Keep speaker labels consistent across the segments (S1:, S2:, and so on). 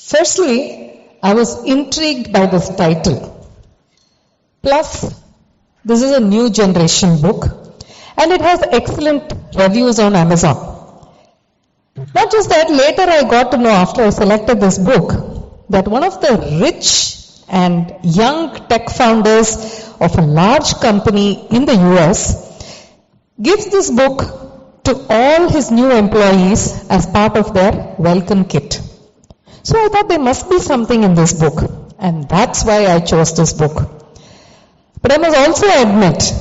S1: Firstly, I was intrigued by this title. Plus, this is a new generation book and it has excellent reviews on Amazon. Not just that, later I got to know after I selected this book that one of the rich and young tech founders of a large company in the US gives this book to all his new employees as part of their welcome kit. So I thought there must be something in this book, and that's why I chose this book. But I must also admit,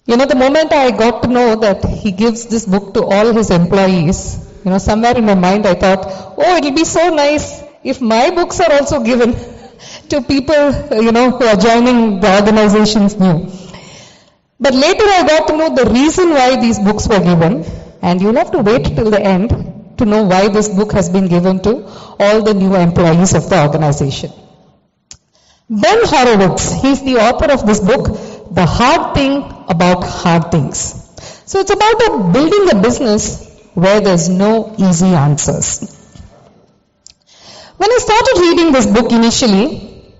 S1: the moment I got to know that he gives this book to all his employees, somewhere in my mind I thought, it'll be so nice if my books are also given to people, who are joining the organizations new. But later I got to know the reason why these books were given, and you'll have to wait till the end to know why this book has been given to all the new employees of the organization. Ben Horowitz, he's the author of this book, The Hard Thing About Hard Things. So it's about building a business where there's no easy answers. When I started reading this book initially,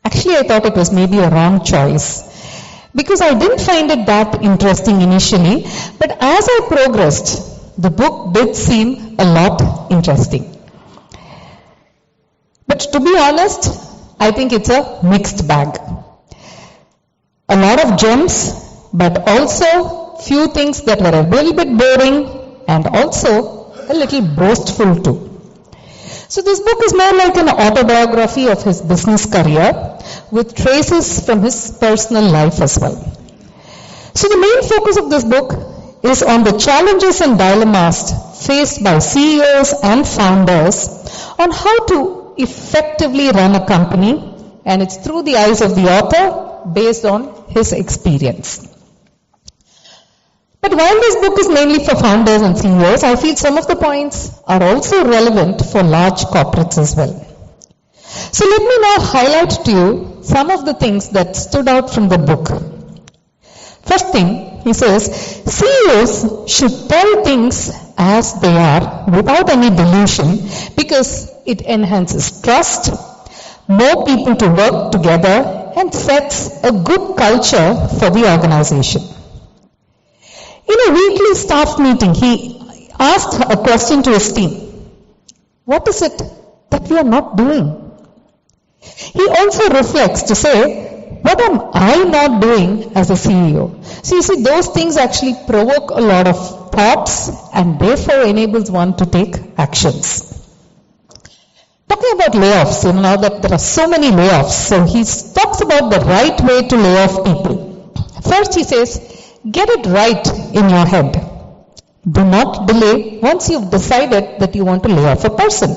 S1: actually I thought it was maybe a wrong choice, because I didn't find it that interesting initially, but as I progressed, the book did seem a lot interesting. But to be honest, I think it's a mixed bag. A lot of gems, but also few things that were a little bit boring and also a little boastful too. So this book is more like an autobiography of his business career with traces from his personal life as well. So the main focus of this book is on the challenges and dilemmas faced by CEOs and founders on how to effectively run a company, and it's through the eyes of the author based on his experience. But while this book is mainly for founders and CEOs, I feel some of the points are also relevant for large corporates as well. So let me now highlight to you some of the things that stood out from the book. First thing, he says, CEOs should tell things as they are without any delusion because it enhances trust, more people to work together, and sets a good culture for the organization. In a weekly staff meeting, he asked a question to his team. What is it that we are not doing? He also reflects to say, what am I not doing as a CEO? So you see, those things actually provoke a lot of thoughts and therefore enables one to take actions. Talking about layoffs, now that there are so many layoffs, so he talks about the right way to lay off people. First he says, get it right in your head. Do not delay once you've decided that you want to lay off a person.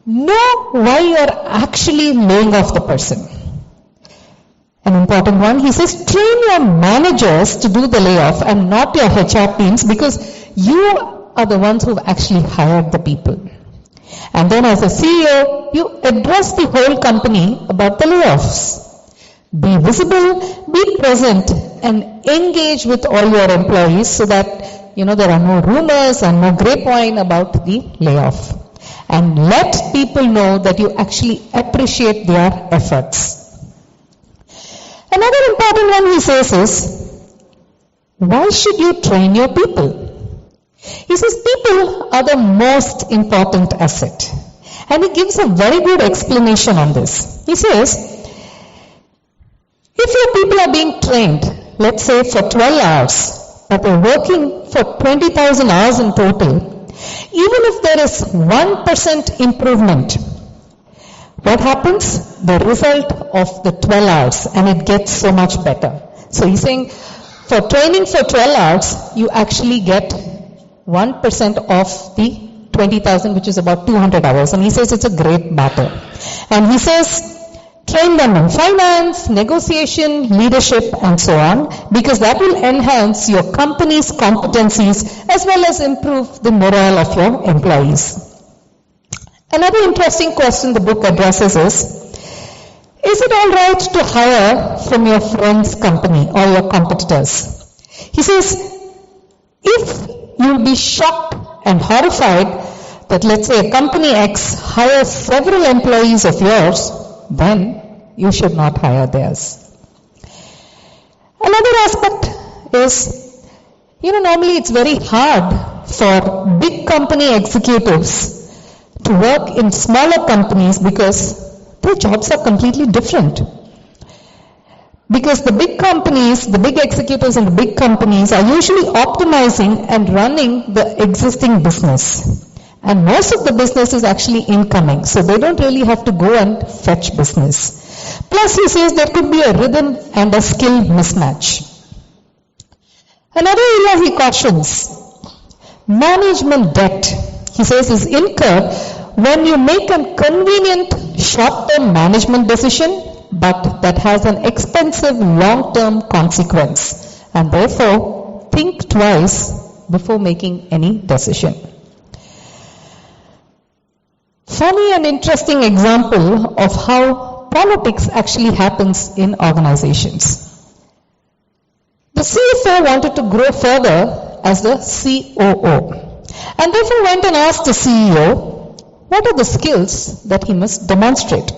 S1: Know why you are actually laying off the person. An important one, he says, train your managers to do the layoff and not your HR teams because you are the ones who've actually hired the people. And then as a CEO, you address the whole company about the layoffs. Be visible, be present, and engage with all your employees so that, there are no rumors and no grapevine about the layoff. And let people know that you actually appreciate their efforts. Another important one he says is, why should you train your people? He says people are the most important asset. And he gives a very good explanation on this. He says, if your people are being trained, let's say for 12 hours, but they're working for 20,000 hours in total, even if there is 1% improvement, what happens? The result of the 12 hours, and it gets so much better. So he's saying, for training for 12 hours, you actually get 1% of the 20,000, which is about 200 hours. And he says it's a great matter. And he says, train them in finance, negotiation, leadership, and so on, because that will enhance your company's competencies as well as improve the morale of your employees. Another interesting question the book addresses is it all right to hire from your friend's company or your competitors? He says, if you'll be shocked and horrified that let's say a company X hires several employees of yours, then you should not hire theirs. Another aspect is, normally it's very hard for big company executives to work in smaller companies because their jobs are completely different. Because the big companies, the big executives in the big companies are usually optimizing and running the existing business. And most of the business is actually incoming, so they don't really have to go and fetch business. Plus, he says there could be a rhythm and a skill mismatch. Another area he cautions, management debt, he says, is incurred when you make a convenient short-term management decision, but that has an expensive long-term consequence. And therefore, think twice before making any decision. Funny and interesting example of how politics actually happens in organizations. The CFO wanted to grow further as the COO, and therefore went and asked the CEO, what are the skills that he must demonstrate?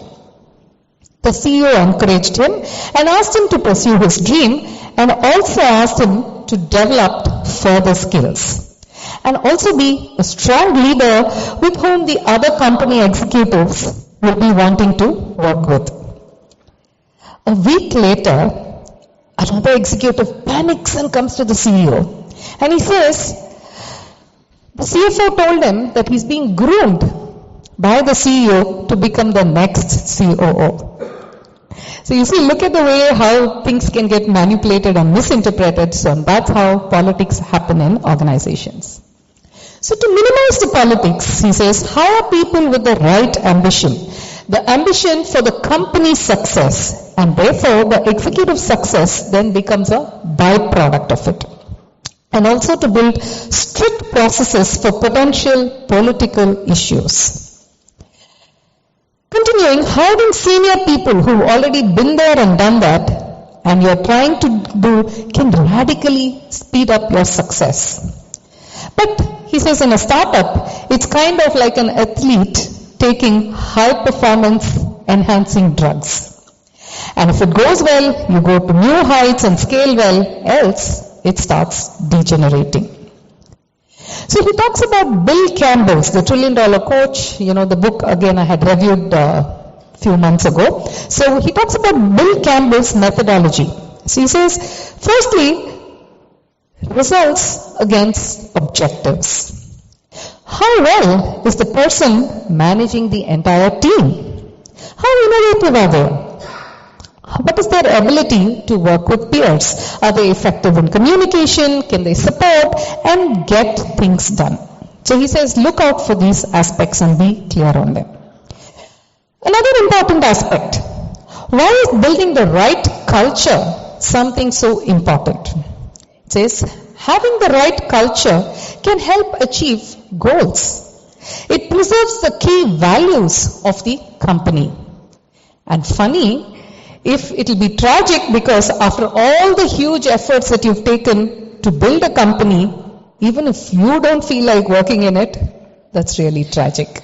S1: The CEO encouraged him and asked him to pursue his dream, and also asked him to develop further skills and also be a strong leader with whom the other company executives will be wanting to work with. A week later, another executive panics and comes to the CEO, and he says the CFO told him that he's being groomed by the CEO to become the next COO. So you see, look at the way how things can get manipulated and misinterpreted. So that's how politics happen in organizations. So to minimize the politics, he says, hire people with the right ambition. The ambition for the company's success, and therefore the executive success then becomes a byproduct of it. And also to build strict processes for potential political issues. Continuing, hiring senior people who've already been there and done that, and you're trying to do, can radically speed up your success. But he says in a startup, it's kind of like an athlete taking high performance enhancing drugs. And if it goes well, you go to new heights and scale well, else it starts degenerating. So he talks about Bill Campbell's, the $1 trillion coach, the book again I had reviewed a few months ago. So he talks about Bill Campbell's methodology. So he says, firstly, results against objectives. How well is the person managing the entire team? How innovative are they? What is their ability to work with peers? Are they effective in communication? Can they support and get things done? So he says, look out for these aspects and be clear on them. Another important aspect, why is building the right culture something so important? It says, having the right culture can help achieve goals. It preserves the key values of the company. And funny, if it will be tragic because after all the huge efforts that you've taken to build a company, even if you don't feel like working in it, that's really tragic.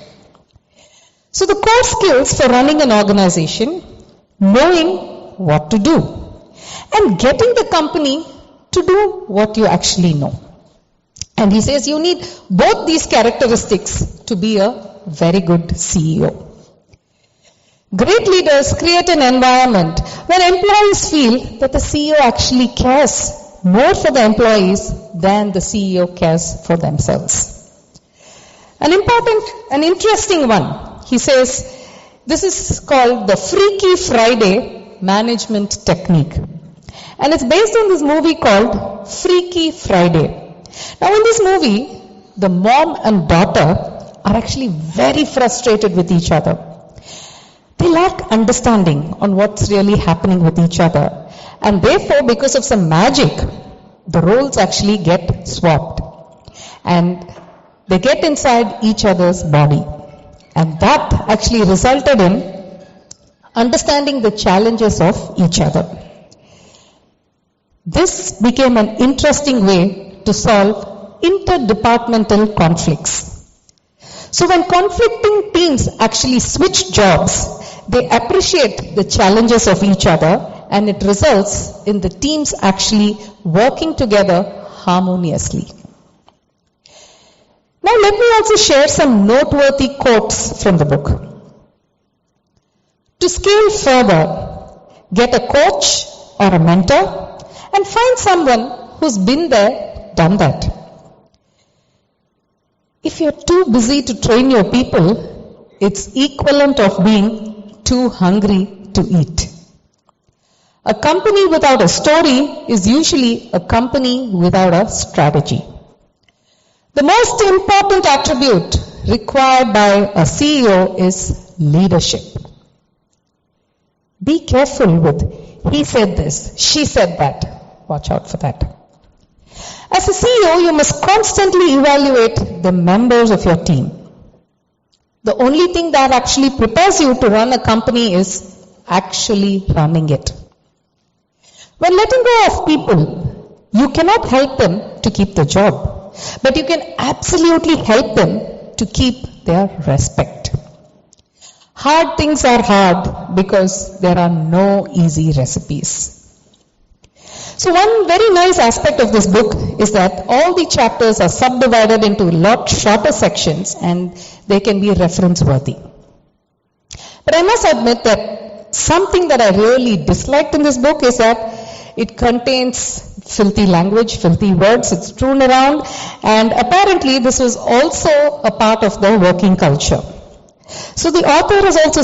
S1: So the core skills for running an organization, knowing what to do and getting the company to do what you actually know. And he says you need both these characteristics to be a very good CEO. Great leaders create an environment where employees feel that the CEO actually cares more for the employees than the CEO cares for themselves. An interesting one, he says, this is called the Freaky Friday management technique. And it's based on this movie called Freaky Friday. Now in this movie, the mom and daughter are actually very frustrated with each other. They lack understanding on what's really happening with each other. And therefore, because of some magic, the roles actually get swapped. And they get inside each other's body. And that actually resulted in understanding the challenges of each other. This became an interesting way to solve interdepartmental conflicts. So when conflicting teams actually switch jobs, they appreciate the challenges of each other, and it results in the teams actually working together harmoniously. Now let me also share some noteworthy quotes from the book. To scale further, get a coach or a mentor and find someone who's been there, done that. If you're too busy to train your people, it's equivalent of being too hungry to eat. A company without a story is usually a company without a strategy. The most important attribute required by a CEO is leadership. Be careful with he said this, she said that. Watch out for that. As a CEO, you must constantly evaluate the members of your team. The only thing that actually prepares you to run a company is actually running it. When letting go of people, you cannot help them to keep the job, but you can absolutely help them to keep their respect. Hard things are hard because there are no easy recipes. So one very nice aspect of this book is that all the chapters are subdivided into a lot shorter sections and they can be reference worthy. But I must admit that something that I really disliked in this book is that it contains filthy language, filthy words, it's strewn around, and apparently this was also a part of the working culture. So the author has also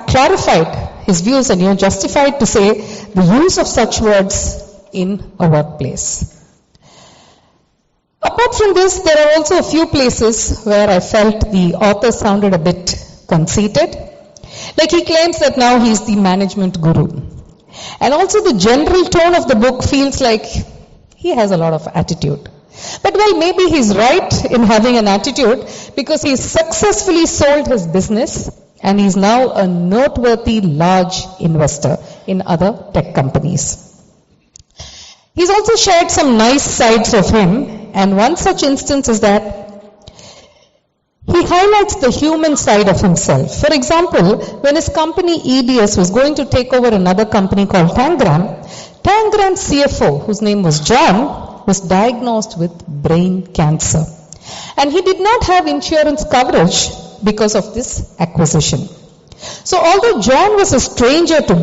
S1: clarified his views and justified to say the use of such words in a workplace. Apart from this, there are also a few places where I felt the author sounded a bit conceited. Like he claims that now he's the management guru. And also the general tone of the book feels like he has a lot of attitude. But well, maybe he's right in having an attitude because he's successfully sold his business and he's now a noteworthy large investor in other tech companies. He's also shared some nice sides of him, and one such instance is that he highlights the human side of himself. For example, when his company EDS was going to take over another company called Tangram's CFO, whose name was John, was diagnosed with brain cancer. And he did not have insurance coverage because of this acquisition. So although John was a stranger to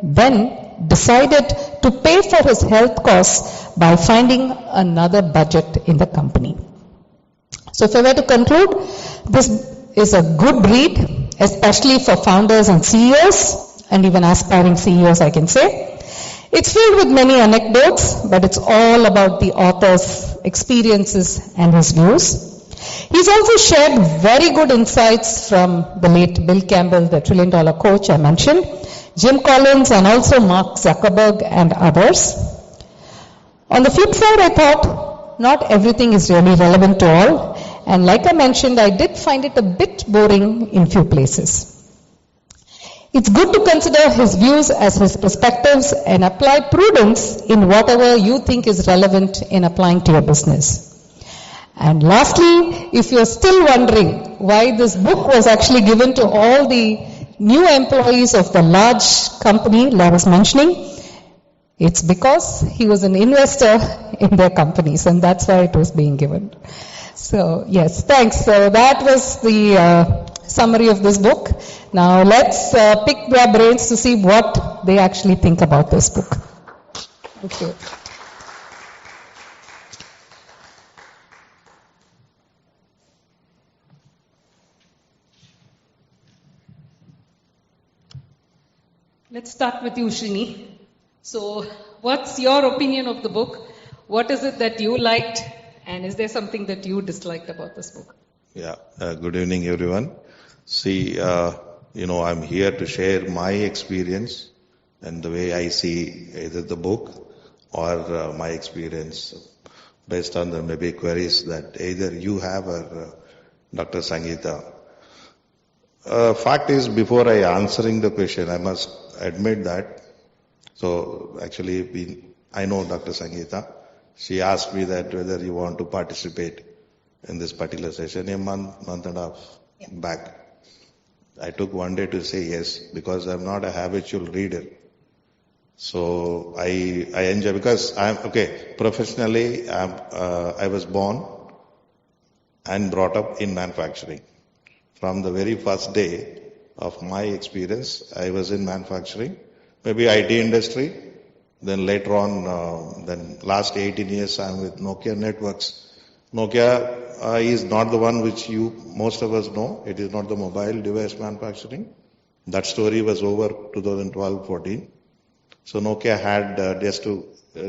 S1: Ben decided to pay for his health costs by finding another budget in the company. So if I were to conclude, this is a good read, especially for founders and CEOs, and even aspiring CEOs, I can say. It's filled with many anecdotes, but it's all about the author's experiences and his views. He's also shared very good insights from the late Bill Campbell, the $1 trillion coach I mentioned, Jim Collins, and also Mark Zuckerberg and others. On the flip side, I thought not everything is really relevant to all. And like I mentioned, I did find it a bit boring in few places. It's good to consider his views as his perspectives and apply prudence in whatever you think is relevant in applying to your business. And lastly, if you're still wondering why this book was actually given to all the new employees of the large company that I was mentioning, it's because he was an investor in their companies, and that's why it was being given. So, yes, thanks. So that was the summary of this book. Now let's pick their brains to see what they actually think about this book. Thank you. Let's start with you, Srini. So, what's your opinion of the book? What is it that you liked, and is there something that you disliked about this book?
S2: Yeah, good evening, everyone. See, I'm here to share my experience and the way I see either the book or my experience based on the maybe queries that either you have or Dr. Sangeeta. Fact is, before I answering the question, I must admit that. So actually, I know Dr. Sangeeta. She asked me that whether you want to participate in this particular session, a month and a half back. I took one day to say yes because I'm not a habitual reader. So I enjoy because professionally I was born and brought up in manufacturing. From the very first day of my experience, I was in manufacturing, maybe IT industry. Then later on, then last 18 years, I'm with Nokia Networks. Nokia is not the one which most of us know. It is not the mobile device manufacturing. That story was over 2012-14. So Nokia had, just to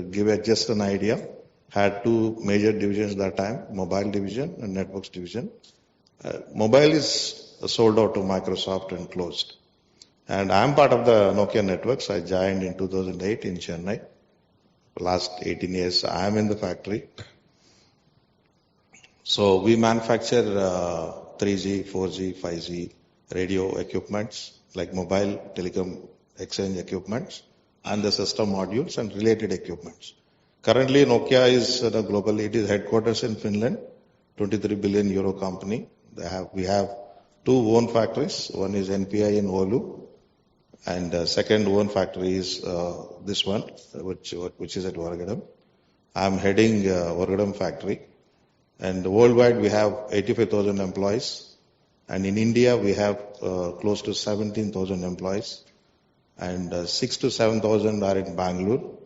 S2: give just an idea, had two major divisions that time, mobile division and networks division. Mobile is sold out to Microsoft and closed. And I'm part of the Nokia Networks. I joined in 2008 in Chennai. Last 18 years, I am in the factory. So we manufacture 3G, 4G, 5G radio equipments like mobile telecom exchange equipments and the system modules and related equipments. Currently, Nokia is globally, it is headquarters in Finland, 23 billion euro company. We have two own factories. One is NPI in Oulu, and second own factory is this one, which is at Oragadam. I'm heading Oragadam factory, and worldwide we have 85,000 employees, and in India we have close to 17,000 employees, and 6 to 7,000 are in Bangalore,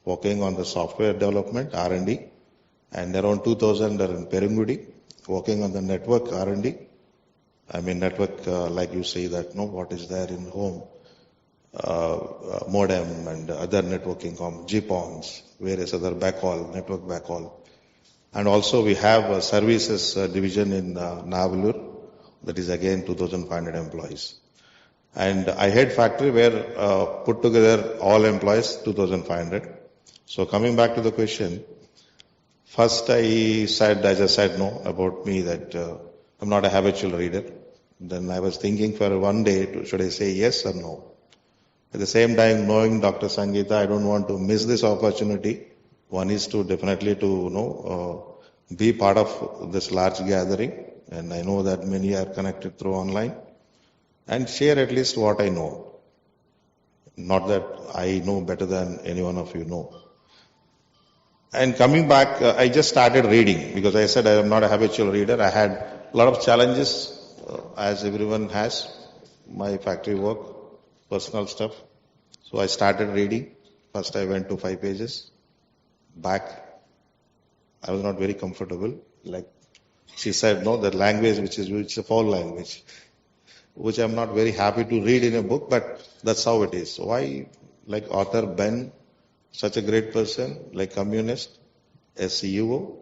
S2: working on the software development R&D, and around 2,000 are in Perungudi, working on the network R&D. I mean network, like you say that, what is there in home, modem and other networking, GPONs, various other backhaul, network backhaul. And also we have a services division in Navalur, that is again 2,500 employees. And I head factory where put together all employees 2,500. So coming back to the question, first I said, as I said, about me that I'm not a habitual reader. Then I was thinking for one day, should I say yes or no? At the same time, knowing Dr. Sangeeta, I don't want to miss this opportunity. One is to definitely to be part of this large gathering, and I know that many are connected through online, and share at least what I know. Not that I know better than any one of you know. And coming back, I just started reading because I said I am not a habitual reader. I had a lot of challenges, as everyone has, my factory work, personal stuff. So I started reading. First I went to 5 pages. Back, I was not very comfortable. Like she said, the language which is a foul language, which I'm not very happy to read in a book, but that's how it is. Why, like author Ben, such a great person, like communist, a CEO,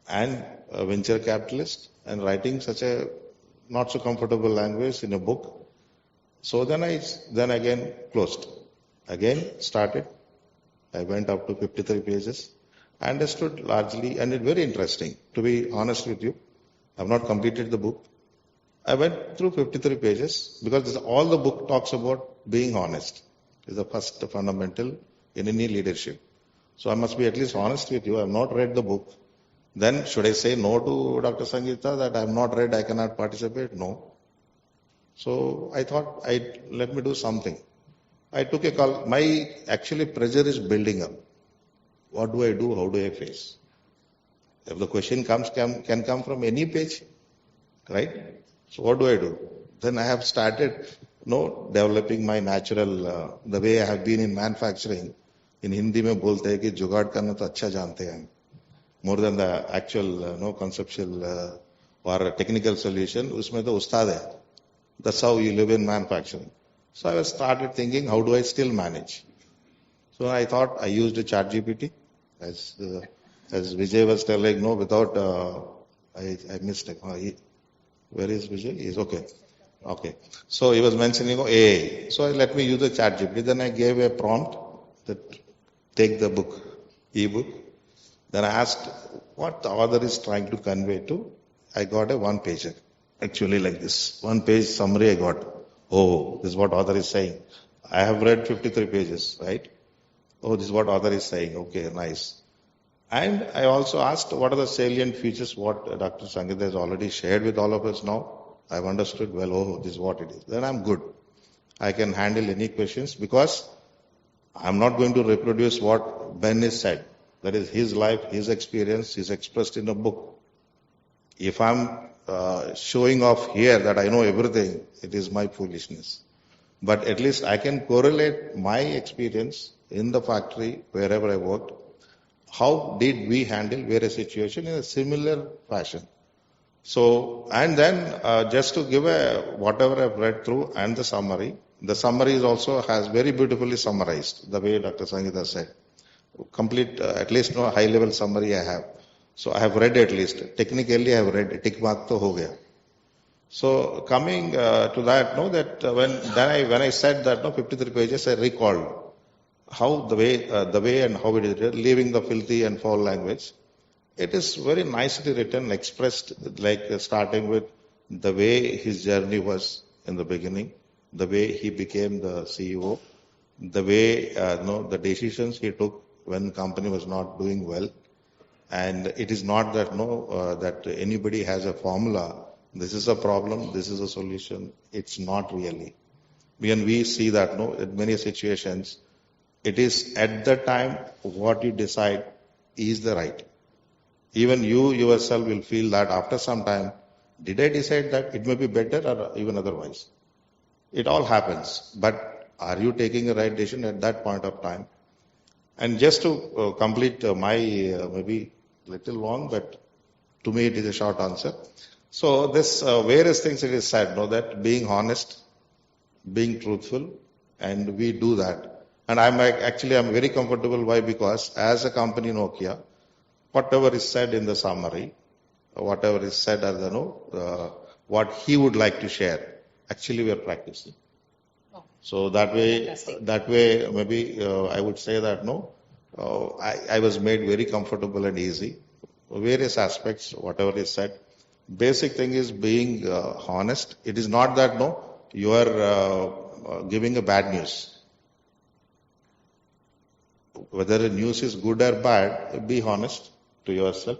S2: and a venture capitalist, and writing such a not so comfortable language in a book. So then again closed. Again started. I went up to 53 pages. I understood largely, and it's very interesting. To be honest with you, I've not completed the book. I went through 53 pages because all the book talks about being honest. It's the first fundamental in any leadership. So I must be at least honest with you. I have not read the book. Then should I say no to Dr. Sangeeta that I have not read, I cannot participate? No. So I thought, let me do something. I took a call. My actually pressure is building up. What do I do? How do I face? If the question can come from any page, right? So what do I do? Then I have started, developing my natural, the way I have been in manufacturing. In Hindi में बोलते हैं कि जुगाड़ करना तो अच्छा जानते हैं. More than the actual, conceptual or technical solution, उसमें तो उस्ताद है. That's how you live in manufacturing. So I started thinking, how do I still manage? So I thought I used a ChatGPT, as Vijay was telling, without, I missed it. Where is Vijay? He's okay. Okay. So he was mentioning AI. So let me use the ChatGPT. Then I gave a prompt that take the book, ebook. Then I asked what the author is trying to convey to. I got a one-pager. Actually like this. One-page summary I got. Oh, this is what author is saying. I have read 53 pages, right? Oh, this is what author is saying. Okay, nice. And I also asked what are the salient features what Dr. Sangeeta has already shared with all of us now. I've understood, well, oh, this is what it is. Then I'm good. I can handle any questions because I'm not going to reproduce what Ben has said. That is his life, his experience is expressed in a book. If I'm showing off here that I know everything, it is my foolishness. But at least I can correlate my experience in the factory, wherever I worked. How did we handle various situations in a similar fashion? So, and then just to give whatever I've read through and the summary is also has very beautifully summarized the way Dr. Sangeeta said. Complete, at least no high level summary I have. So I have read at least. Technically I have read, tick mark to ho gaya. So coming to that, no, that when I said that, no, 53 pages, I recalled how the way and how it is leaving the filthy and foul language. It is very nicely written, expressed, like starting with the way his journey was in the beginning, the way he became the CEO, the way the decisions he took when the company was not doing well. And it is not that that anybody has a formula. This is a problem. This is a solution. It's not really. When we see that in many situations, it is at the time what you decide is the right. Even you yourself will feel that after some time, did I decide that it may be better or even otherwise? It all happens. But are you taking a right decision at that point of time? And just to complete my maybe little long, but to me it is a short answer. So this various things it is said, that being honest, being truthful, and we do that. And I'm very comfortable. Why? Because as a company Nokia, whatever is said in the summary, whatever is said as what he would like to share, actually we are practicing. Oh. So that way, maybe I would say that I was made very comfortable and easy. Various aspects, whatever is said. Basic thing is being honest. It is not that you are giving a bad news. Whether the news is good or bad, be honest to yourself,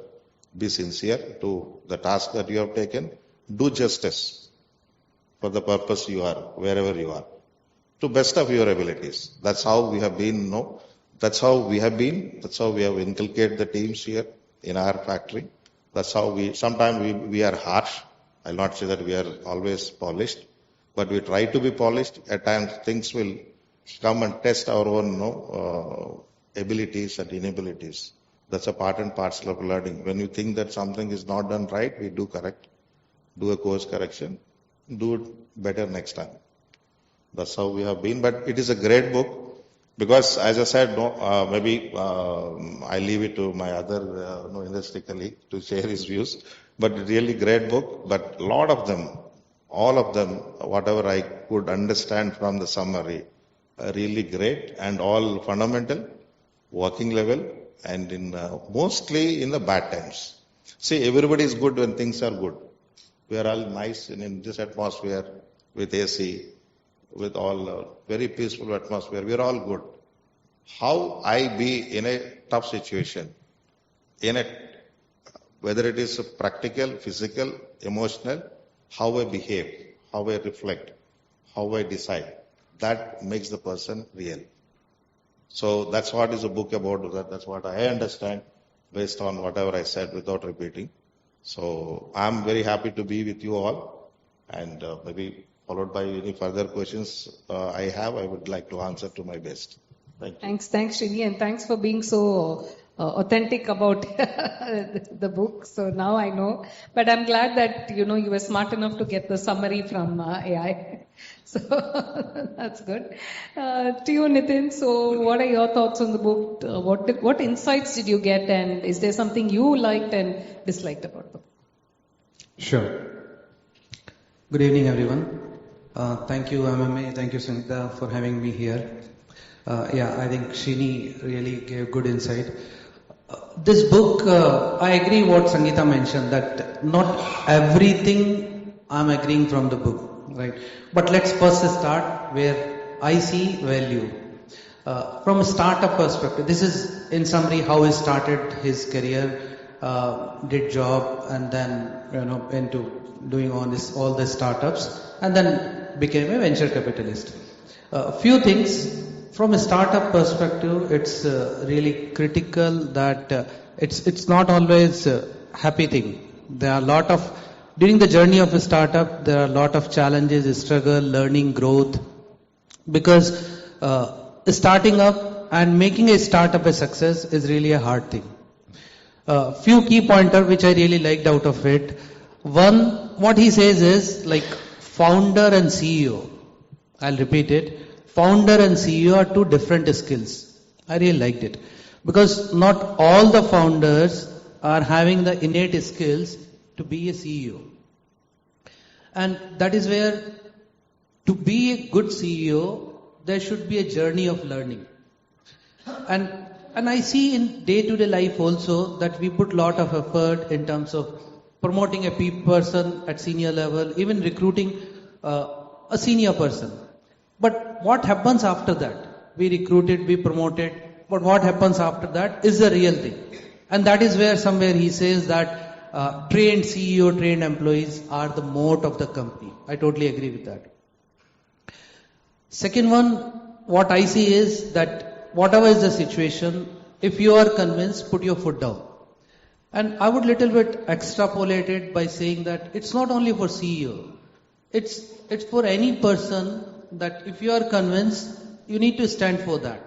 S2: be sincere to the task that you have taken, do justice for the purpose you are, wherever you are, to best of your abilities. That's how we have been, that's how we have inculcated the teams here in our factory. That's how sometimes we are harsh. I'll not say that we are always polished, but we try to be polished. At times things will come and test our own abilities and inabilities. That's a part and parcel of learning. When you think that something is not done right, we do correct, do a course correction, do it better next time. That's how we have been. But it is a great book because, as I said, maybe I leave it to my other industry colleague to share his views. But really great book. But a lot of them, all of them, whatever I could understand from the summary, are really great and all fundamental, working level, and in mostly in the bad times. See, everybody is good when things are good. We are all nice in this atmosphere with AC, with all very peaceful atmosphere. We are all good. How I be in a tough situation, whether it is practical, physical, emotional, how I behave, how I reflect, how I decide, that makes the person real. So that's what is a book about. That's what I understand based on whatever I said without repeating. So I'm very happy to be with you all, and maybe followed by any further questions I have, I would like to answer to my best. Thank you.
S1: Thanks Srini, and thanks for being so authentic about the book. So now I know, but I'm glad that you were smart enough to get the summary from AI. So that's good. To you, Nitin. So what are your thoughts on the book? What insights did you get, and is there something you liked and disliked about the book?
S3: Sure. Good evening, everyone. Thank you, MMA. Thank you, Sangeeta, for having me here. I think Srini really gave good insight. This book, I agree what Sangeeta mentioned, that not everything I'm agreeing from the book, right? But let's first start where I see value. From a startup perspective, this is in summary how he started his career, did job, and then into doing all the startups, and then became a venture capitalist. Few things from a startup perspective, it's really critical that it's not always a happy thing. There are a lot of during the journey of a startup, there are a lot of challenges, struggle, learning, growth, because starting up and making a startup a success is really a hard thing. Few key pointers which I really liked out of it. One, what he says is like founder and CEO. I'll repeat it. Founder and CEO are two different skills. I really liked it. Because not all the founders are having the innate skills to be a CEO. And that is where to be a good CEO, there should be a journey of learning. And I see in day-to-day life also that we put lot of effort in terms of promoting a person at senior level, even recruiting a senior person. But what happens after that? We recruited, we promoted, but what happens after that is the real thing. And that is where somewhere he says that trained CEO, trained employees are the moat of the company. I totally agree with that. Second one, what I see is that whatever is the situation, if you are convinced, put your foot down. And I would little bit extrapolate it by saying that it's not only for CEO. It's for any person that if you are convinced, you need to stand for that.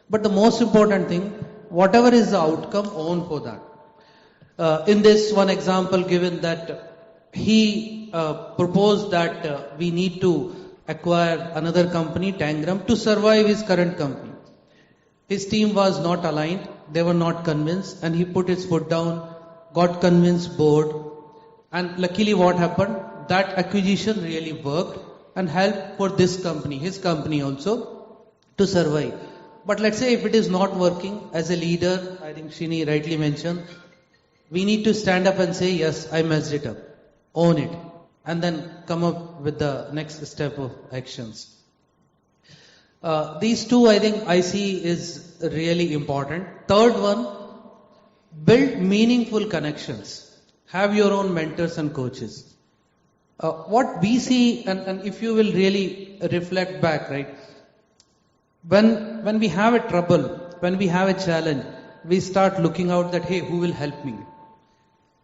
S3: But the most important thing, whatever is the outcome, own for that. In this one example given that he proposed that we need to acquire another company, Tangram, to survive his current company. His team was not aligned, they were not convinced, and he put his foot down, got convinced board, and luckily what happened, that acquisition really worked and helped for this company, his company also, to survive. But let's say if it is not working, as a leader, I think Shini rightly mentioned, we need to stand up and say, yes, I messed it up, own it, and then come up with the next step of actions. These two I think I see is really important. Third one, build meaningful connections. Have your own mentors and coaches. What we see, and if you will really reflect back, right? When we have a trouble, when we have a challenge, we start looking out that, hey, who will help me?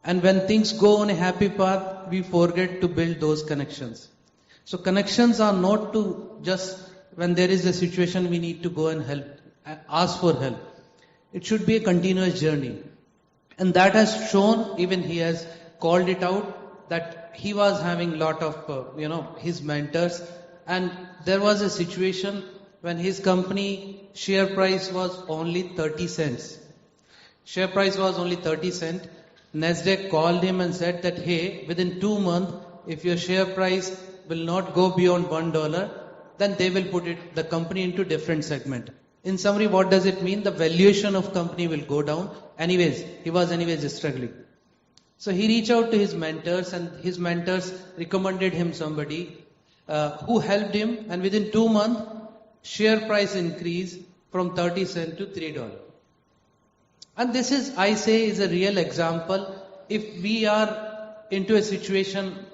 S3: And when things go on a happy path, we forget to build those connections. So connections are not to just when there is a situation we need to go and help, ask for help. It should be a continuous journey. And that has shown, even he has called it out, that he was having lot of, his mentors. And there was a situation when his company share price was only 30 cents. Share price was only 30 cents. Nasdaq called him and said that, hey, within 2 months, if your share price will not go beyond $1, then they will put the company into different segment. In summary, what does it mean? The valuation of company will go down. He was struggling. So he reached out to his mentors, and his mentors recommended him somebody who helped him, and within 2 months, share price increased from 30 cents to $3. And this is, I say, is a real example. If we are into a situation,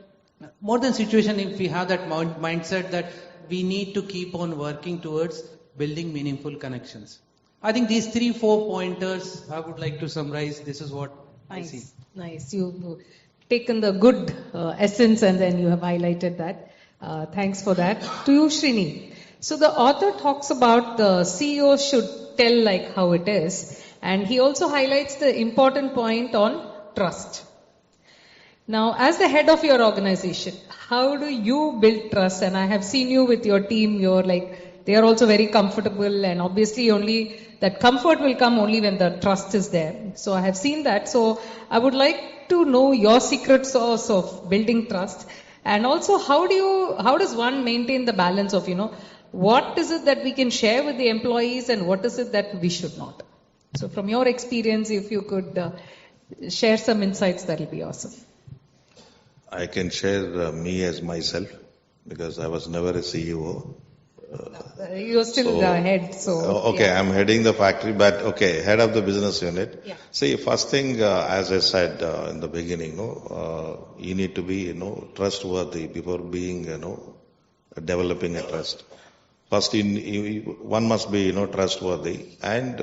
S3: more than situation, if we have that mindset that we need to keep on working towards building meaningful connections. I think these 3-4 pointers I would like to summarize. This is what I see.
S1: Nice. You've taken the good essence and then you have highlighted that. Thanks for that. To you, Srini. So the author talks about the CEO should tell like how it is. And he also highlights the important point on trust. Now, as the head of your organization, how do you build trust? And I have seen you with your team, they are also very comfortable, and obviously only that comfort will come only when the trust is there. So I have seen that. So I would like to know your secret sauce of building trust. And also how does one maintain the balance of, what is it that we can share with the employees and what is it that we should not? So from your experience, if you could share some insights, that will be awesome.
S2: I can share me as myself, because I was never a CEO.
S1: You're still the head, so.
S2: Okay,
S1: yeah.
S2: I'm heading the factory, but okay, head of the business unit.
S1: Yeah.
S2: See, first thing, as I said in the beginning, you need to be, trustworthy before being, developing a trust. First, one must be, trustworthy, and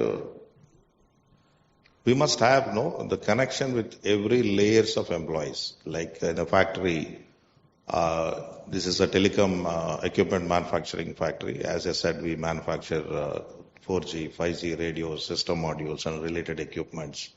S2: we must have, the connection with every layers of employees. Like in a factory, this is a telecom equipment manufacturing factory. As I said, we manufacture 4G, 5G radios, system modules, and related equipments.